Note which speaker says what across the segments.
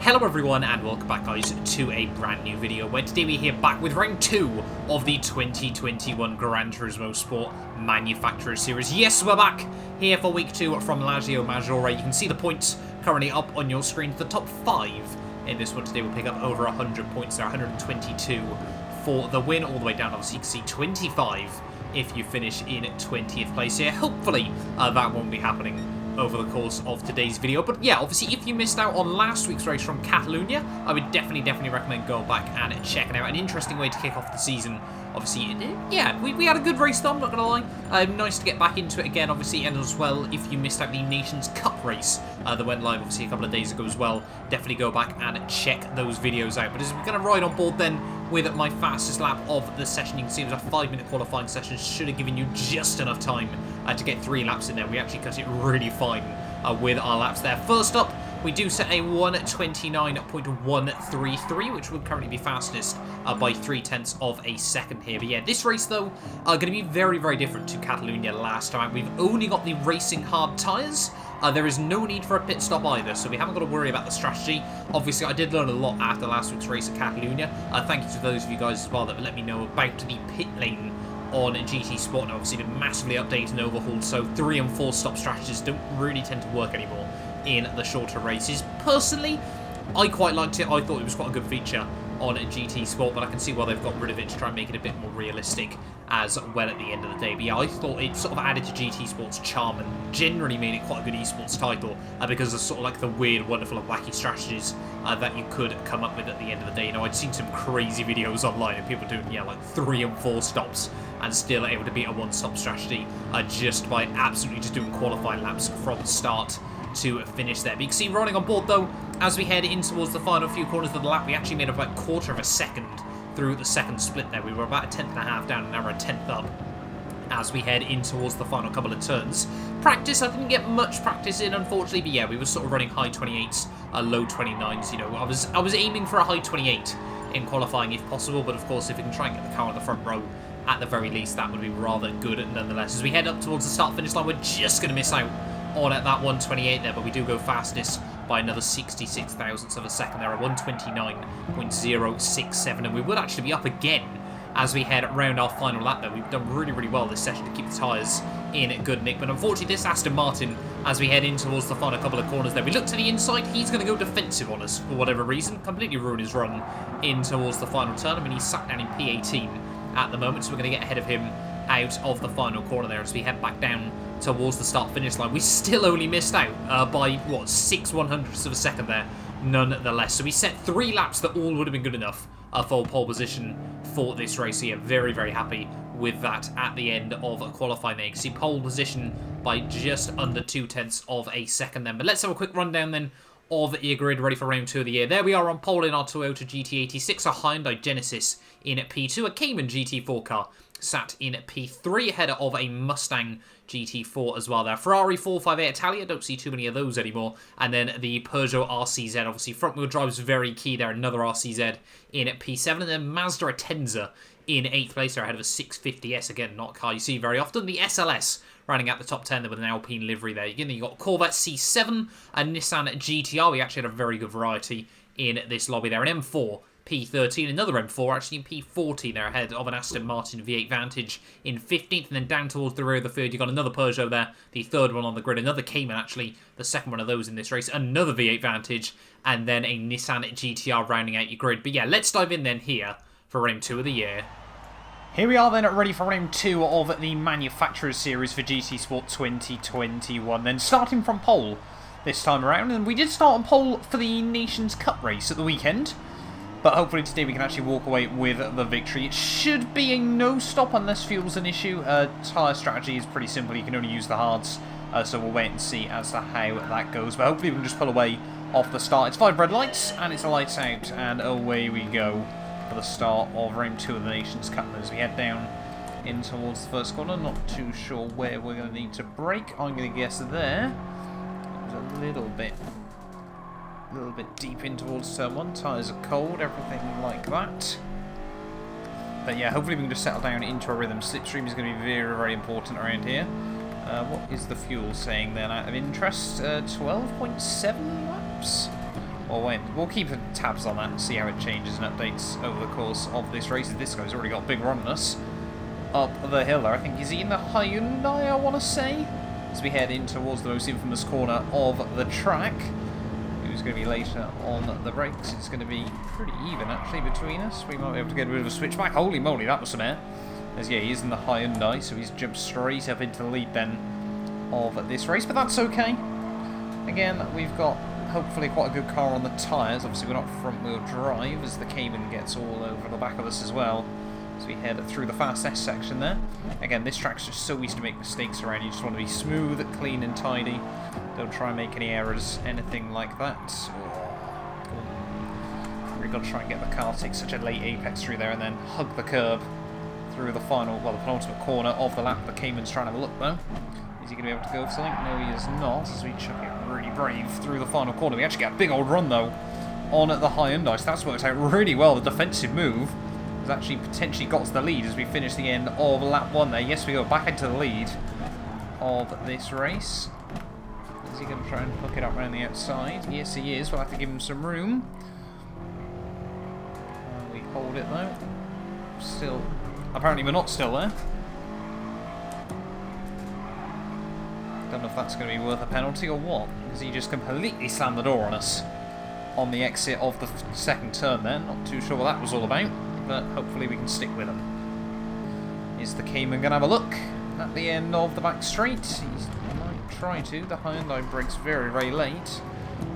Speaker 1: Hello everyone and welcome back guys to a brand new video where today we're here back with round 2 of the 2021 Gran Turismo Sport Manufacturer Series. Yes, we're back here for week 2 from Lago, Maggiore. You can see the points currently up on your screen. The top 5 in this one today will pick up over 100 points there, 122 for the win, all the way down obviously you can see 25 if you finish in 20th place here. Hopefully that won't be happening over the course of today's video. But yeah, obviously if you missed out on last week's race from Catalonia, I would definitely recommend going back and checking out. An interesting way to kick off the season. Obviously, yeah, we had a good race though, I'm not going to lie. Nice to get back into it again, obviously, and as well, if you missed out the Nations Cup race that went live, obviously, a couple of days ago as well, definitely go back and check those videos out. But as we're going to ride on board then with my fastest lap of the session, you can see it was a 5-minute qualifying session, should have given you just enough time to get 3 laps in there. We actually cut it really fine with our laps there. First up, we do set a 1:29.133, which would currently be fastest by 0.3 of a second here. But yeah, this race, though, going to be very different to Catalonia last time. We've only got the racing hard tyres. There is no need for a pit stop either, so we haven't got to worry about the strategy. Obviously, I did learn a lot after last week's race at Catalonia. Thank you to those of you guys as well that let me know about the pit lane on GT Sport. Now, obviously, been massively updated and overhauled, so 3 and 4 stop strategies don't really tend to work anymore in the shorter races. Personally, I quite liked it. I thought it was quite a good feature on GT Sport, but I can see why they've got rid of it to try and make it a bit more realistic as well at the end of the day. But yeah, I thought it sort of added to GT Sport's charm and generally made it quite a good esports title because of sort of like the weird, wonderful and wacky strategies that you could come up with at the end of the day. You know, I'd seen some crazy videos online of people doing, yeah, like 3 and 4 stops and still able to beat a 1-stop strategy just by absolutely just doing qualifying laps from start to finish there. But you can see running on board though, as we head in towards the final few corners of the lap, we actually made about 1/4 of a second through the second split there. We were about 1/10.5 down and now we're 1/10 up as we head in towards the final couple of turns. Practice, I didn't get much practice in, unfortunately, but yeah, we were sort of running high 28s, low 29s. You know, I was aiming for a high 28 in qualifying if possible, but of course, if we can try and get the car on the front row, at the very least, that would be rather good nonetheless. As we head up towards the start-finish line, we're just going to miss out on at that 1:28 there, but we do go fastest by another 66 thousandths of a second there, at 1:29.067, and we would actually be up again as we head around our final lap there. We've done really well this session to keep the tyres in good nick, but unfortunately this Aston Martin, as we head in towards the final couple of corners there, we look to the inside, he's going to go defensive on us for whatever reason, completely ruin his run in towards the final turn. I mean, he's sat down in P18 at the moment, so we're going to get ahead of him out of the final corner there as we head back down towards the start-finish line. We still only missed out by, what, 6/100ths of a second there, nonetheless. So we set 3 laps that all would have been good enough for pole position for this race here. Very happy with that at the end of qualifying there. You can see pole position by just under 0.2 of a second then. But let's have a quick rundown then of your grid ready for round 2 of the year. There we are on pole in our Toyota GT86, a Hyundai Genesis in P2, a Cayman GT4 car sat in P3 ahead of a Mustang GT4 as well there. Ferrari 458 Italia, don't see too many of those anymore. And then the Peugeot RCZ, obviously front wheel drive is very key there, another RCZ in P7. And then Mazda Atenza in 8th place there ahead of a 650S, again not a car you see very often. The SLS running at the top 10 there with an Alpine livery there. Again, you got Corvette C7 and Nissan GTR. We actually had a very good variety in this lobby there. An M4 P13, another M4 actually in P14 there ahead of an Aston Martin V8 Vantage in 15th, and then down towards the rear of the field you've got another Peugeot there, the third one on the grid, another Cayman actually, the second one of those in this race, another V8 Vantage, and then a Nissan GTR rounding out your grid. But yeah, let's dive in then here for round 2 of the year. Here we are then ready for round 2 of the Manufacturers Series for GT Sport 2021, then starting from pole this time around, and we did start on pole for the Nations Cup race at the weekend. But hopefully today we can actually walk away with the victory. It should be a no-stop unless fuel's an issue. Tyre strategy is pretty simple. You can only use the hards. So we'll wait and see as to how that goes. But hopefully we can just pull away off the start. It's 5 red lights and it's a lights out. And away we go for the start of round 2 of the Nations Cup. As we head down in towards the first corner. Not too sure where we're going to need to brake. I'm going to guess there. It was a little bit deep in towards turn 1. Tyres are cold, everything like that. But yeah, hopefully we can just settle down into a rhythm. Slipstream is going to be very important around here. What is the fuel saying then out of interest? 12.7 laps?
Speaker 2: We'll keep tabs on that and see how it changes and updates over the course of this race. This guy's already got a big run on us up the hill there. I think, is he in the Hyundai, I want to say? As we head in towards the most infamous corner of the track. Who's going to be later on the brakes? It's going to be pretty even, actually, between us. We might be able to get a bit of a switchback. Holy moly, that was some air. As, yeah, he is in the Hyundai, so he's jumped straight up into the lead then of this race. But that's okay. Again, we've got hopefully quite a good car on the tyres. Obviously, we're not front-wheel drive, as the Cayman gets all over the back of us as well. As we head through the fast S section there. Again, this track's just so easy to make mistakes around. You just want to be smooth, clean and tidy. Don't try and make any errors, anything like that. We've got to try and get the car to take such a late apex through there and then hug the curb through the final, well, the penultimate corner of the lap. The Cayman's trying to have a look though. Is he going to be able to go for something? No, he is not, as we chuck it really brave through the final corner. We actually get a big old run though on the Hyundai, so that's worked out really well. The defensive move has actually potentially got us the lead as we finish the end of lap 1 there. Yes, we go back into the lead of this race. Is he going to try and hook it up around the outside? Yes, he is. We'll have to give him some room. We hold it though. Still, apparently we're not still there. Don't know if that's going to be worth a penalty or what, because he just completely slammed the door on us on the exit of the second turn there. Not too sure what that was all about, but hopefully we can stick with him. Is the Cayman going to have a look at the end of the back straight? He might try to. The Hyundai brakes very, very late.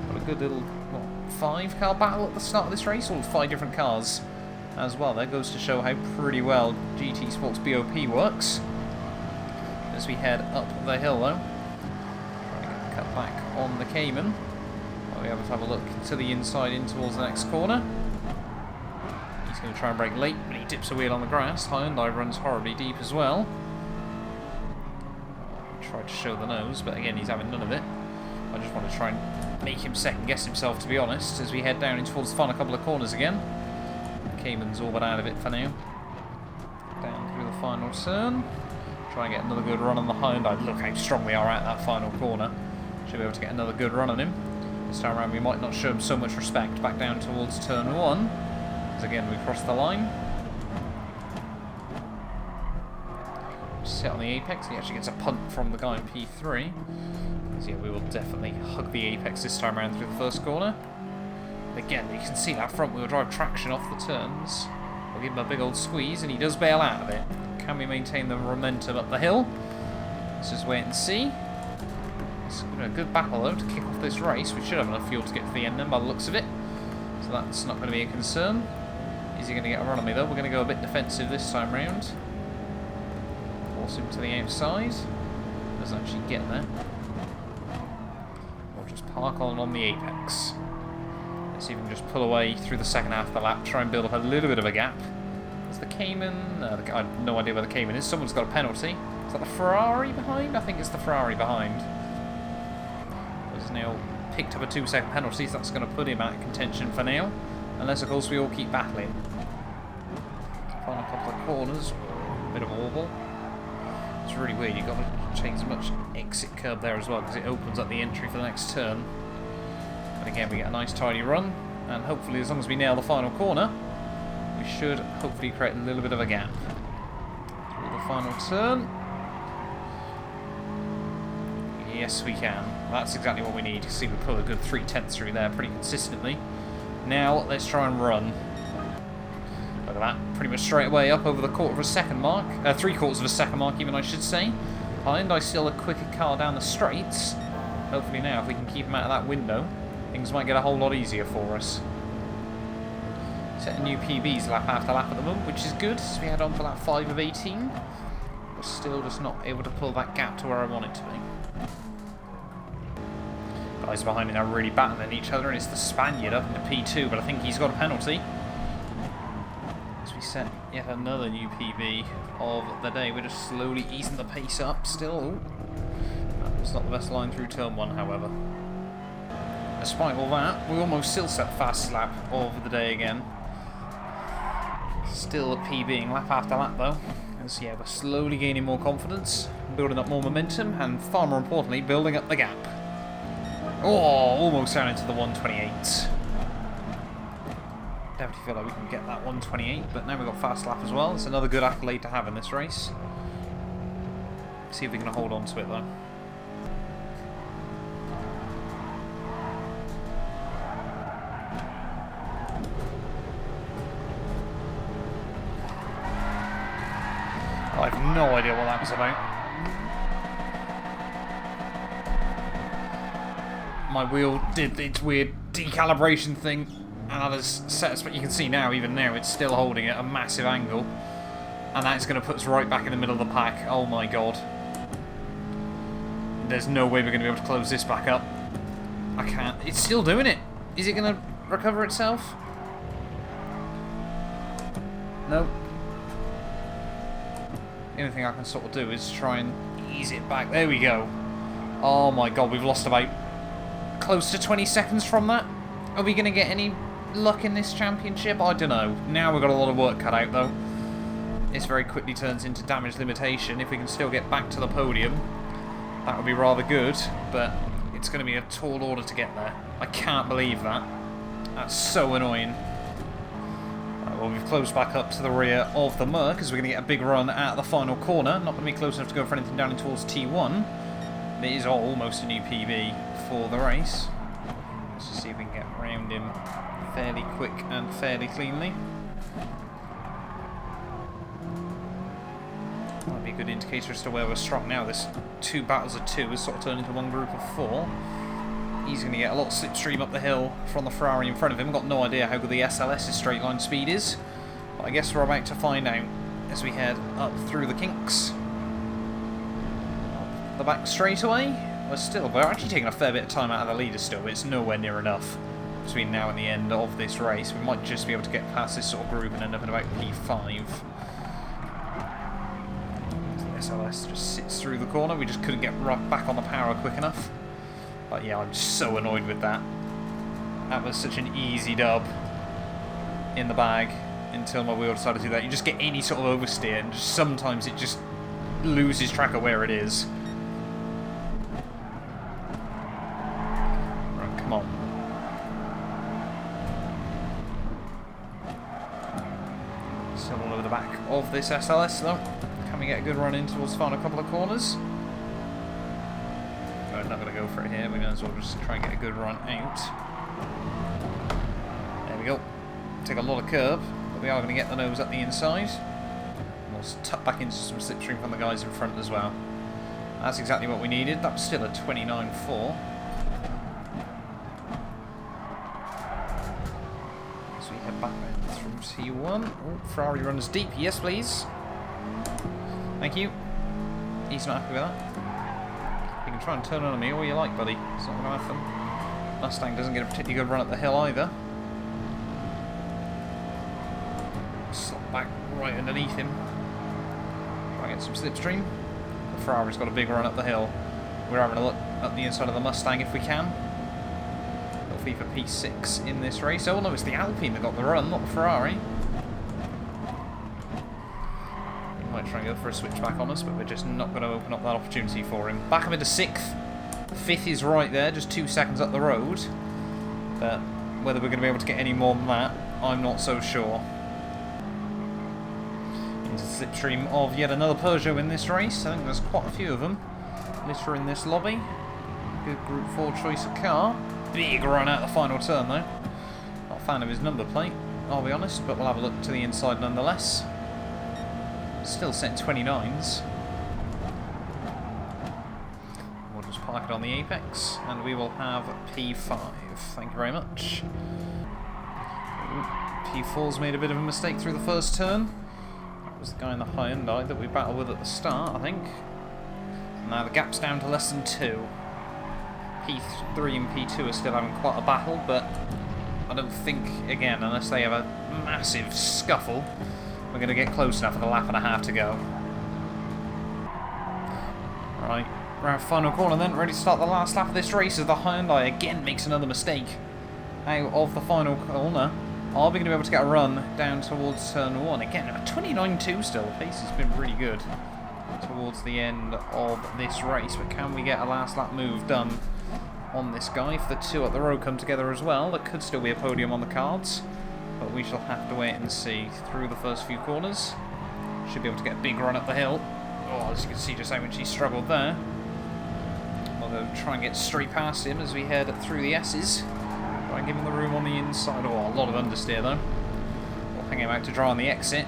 Speaker 2: Got a good little, what, 5-car battle at the start of this race, all 5 different cars as well. That goes to show how pretty well GT Sports BOP works. As we head up the hill though. Cut back on the Cayman. I'll be able to have a look to the inside in towards the next corner. He's going to try and brake late, but he dips a wheel on the grass. Hyundai runs horribly deep as well. Tried to show the nose, but again he's having none of it. I just want to try and make him second guess himself, to be honest, as we head down in towards the final couple of corners again. The Cayman's all but out of it for now. Down through the final turn. Try and get another good run on the Hyundai. Look how strong we are at that final corner. Should be able to get another good run on him. This time around we might not show him so much respect. Back down towards turn 1. As again we cross the line. Sit on the apex. He actually gets a punt from the guy in P3. So yeah, we will definitely hug the apex this time around through the first corner. Again, you can see that front wheel drive traction off the turns. We'll give him a big old squeeze and he does bail out of it. Can we maintain the momentum up the hill? Let's just wait and see. It's a good battle though to kick off this race. We should have enough fuel to get to the end then by the looks of it. So that's not going to be a concern. Is he going to get a run on me though? We're going to go a bit defensive this time round. Force him to the outside. Doesn't actually get there. We'll just park on the apex. Let's see if we can just pull away through the second half of the lap. Try and build up a little bit of a gap. Is the Cayman? I have no idea where the Cayman is. Someone's got a penalty. Is that the Ferrari behind? I think it's the Ferrari behind. Has now picked up a 2-second penalty, so that's going to put him out of contention for now. Unless, of course, we all keep battling. Final couple of corners. Bit of a wobble. It's really weird. You've got to change as much exit curb there as well, because it opens up the entry for the next turn. But again, we get a nice tidy run. And hopefully, as long as we nail the final corner, we should hopefully create a little bit of a gap. Through the final turn. Yes, we can. That's exactly what we need. You see, we pull a good 3/10 through there pretty consistently. Now, let's try and run. Look at that. Pretty much straight away up over the 1/4 of a second mark. 3/4 of a second mark, even, I should say. Hyundai still a quicker car down the straights. Hopefully now, if we can keep him out of that window, things might get a whole lot easier for us. Setting new PBs lap after lap at the moment, which is good. So we head on for lap 5 of 18. We're still just not able to pull that gap to where I want it to be. Guys behind me now really battling each other, and it's the Spaniard up into P2, but I think he's got a penalty. As we set yet another new PB of the day, we're just slowly easing the pace up still. It's not the best line through turn 1, however. Despite all that, we almost still set the fastest lap of the day again. Still PBing lap after lap though. As yeah, we're slowly gaining more confidence, building up more momentum, and far more importantly, building up the gap. Oh, almost down into the 128. Definitely feel like we can get that 128, but now we've got fast lap as well. It's another good accolade to have in this race. See if we can hold on to it though. I have no idea what that was about. My wheel did its weird decalibration thing, and that has set us, but you can see now, even now, it's still holding at a massive angle. And that's going to put us right back in the middle of the pack. Oh my god. There's no way we're going to be able to close this back up. I can't. It's still doing it. Is it going to recover itself? No. The only thing I can sort of do is try and ease it back. There we go. Oh my god, we've lost about close to 20 seconds from that. Are we going to get any luck in this championship? I don't know. Now we've got a lot of work cut out though. This very quickly turns into damage limitation. If we can still get back to the podium, that would be rather good, but it's going to be a tall order to get there. I can't believe that. That's so annoying. Right, well, we've closed back up to the rear of the Merc, because we're going to get a big run at the final corner. Not going to be close enough to go for anything down towards T1. It is almost a new PB for the race. Let's just see if we can get around him fairly quick and fairly cleanly. Might be a good indicator as to where we're struck now. This 2 battles of 2 has sort of turned into one group of 4. He's going to get a lot of slipstream up the hill from the Ferrari in front of him. Got no idea how good the SLS's straight line speed is, but I guess we're about to find out as we head up through the kinks. The back straightaway. We're actually taking a fair bit of time out of the leader still, but it's nowhere near enough between now and the end of this race. We might just be able to get past this sort of group and end up in about P5. SLS just sits through the corner. We just couldn't get back on the power quick enough. But yeah, I'm just so annoyed with that. That was such an easy dub in the bag until my wheel decided to do that. You just get any sort of oversteer and just sometimes it just loses track of where it is. Right, come on. Still all over the back of this SLS though. Can we get a good run in towards the final couple of corners? No, I'm not going to go for it here. We may as well just try and get a good run out. There we go. Take a lot of curb, but we are going to get the nose up the inside. We'll tuck back into some slipstream from the guys in front as well. That's exactly what we needed. That was still a 29.4. So we head back through T1. Oh, Ferrari runs deep. Yes, please. Thank you. He's not happy with that. You can try and turn on me all you like, buddy. It's not going to happen. Mustang doesn't get a particularly good run up the hill either. Slot back right underneath him. Try and get some slipstream. The Ferrari's got a big run up the hill. We're having a look at the inside of the Mustang if we can. Hopefully for P6 in this race. Oh no, it's the Alpine that got the run, not the Ferrari. Might try and go for a switchback on us, but we're just not going to open up that opportunity for him. Back up into 6th. 5th is right there, just 2 seconds up the road. But whether we're going to be able to get any more than that, I'm not so sure. Into the slipstream of yet another Peugeot in this race. I think there's quite a few of them litter in this lobby. Good Group 4 choice of car. Big run out the final turn though. Not a fan of his number plate, I'll be honest, but we'll have a look to the inside nonetheless. Still set 29s. We'll just park it on the apex and we will have P5. Thank you very much. P4's made a bit of a mistake through the first turn. That was the guy in the Hyundai that we battled with at the start, I think. Now the gap's down to less than 2. P3 and P2 are still having quite a battle, but I don't think, again, unless they have a massive scuffle, we're going to get close enough with a lap and a half to go. Right, we're our final corner then, ready to start the last lap of this race as the Hyundai again makes another mistake out of the final corner. Are we going to be able to get a run down towards turn 1? Again, a 29.2 still, the pace has been really good towards the end of this race, but can we get a last lap move done on this guy? If the two at the road come together as well, there could still be a podium on the cards. But we shall have to wait and see through the first few corners. Should be able to get a big run up the hill. Oh, as you can see just how much he struggled there. Although try and get straight past him as we head through the S's. Try and give him the room on the inside. Oh, a lot of understeer though. We'll hang him out to dry on the exit.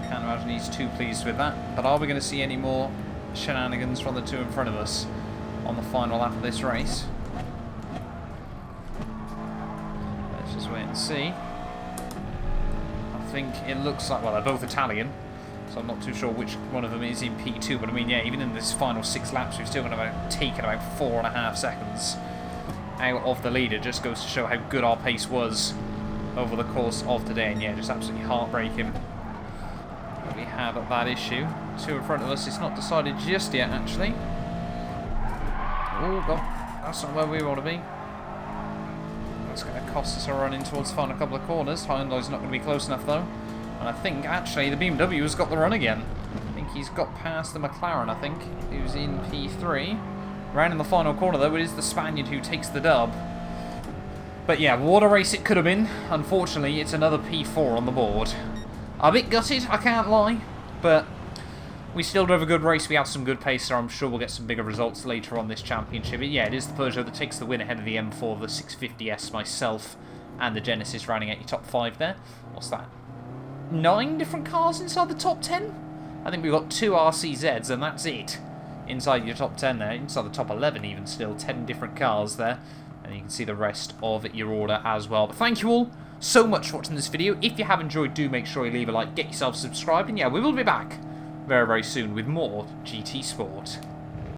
Speaker 2: Can't imagine he's too pleased with that. But are we going to see any more shenanigans from the two in front of us on the final lap of this race? Let's just wait and see. I think it looks like, well, they're both Italian, so I'm not too sure which one of them is in P2, but I mean, yeah, even in this final 6 laps, we've still taken about 4.5 seconds out of the leader. Just goes to show how good our pace was over the course of today, and yeah, just absolutely heartbreaking. We have that issue. 2 in front of us, it's not decided just yet, actually. Oh, God, that's not where we want to be. That's going to cost us a run in towards the final couple of corners. Hyundai's not going to be close enough, though. And I think, actually, the BMW has got the run again. I think he's got past the McLaren, I think, who's in P3. Round in the final corner, though, it is the Spaniard who takes the dub. But yeah, what a race it could have been. Unfortunately, it's another P4 on the board. A bit gutted, I can't lie, but we still drove a good race. We had some good pace, so I'm sure we'll get some bigger results later on this championship. But yeah, it is the Peugeot that takes the win ahead of the M4, the 650S, myself, and the Genesis rounding out your top 5 there. What's that? 9 different cars inside the top 10? I think we've got 2 RCZs, and that's it. Inside your top 10 there, inside the top 11 even still, 10 different cars there. And you can see the rest of your order as well. But thank you all so much for watching this video. If you have enjoyed, do make sure you leave a like, get yourself subscribed, and yeah, we will be back very, very soon with more GT Sport.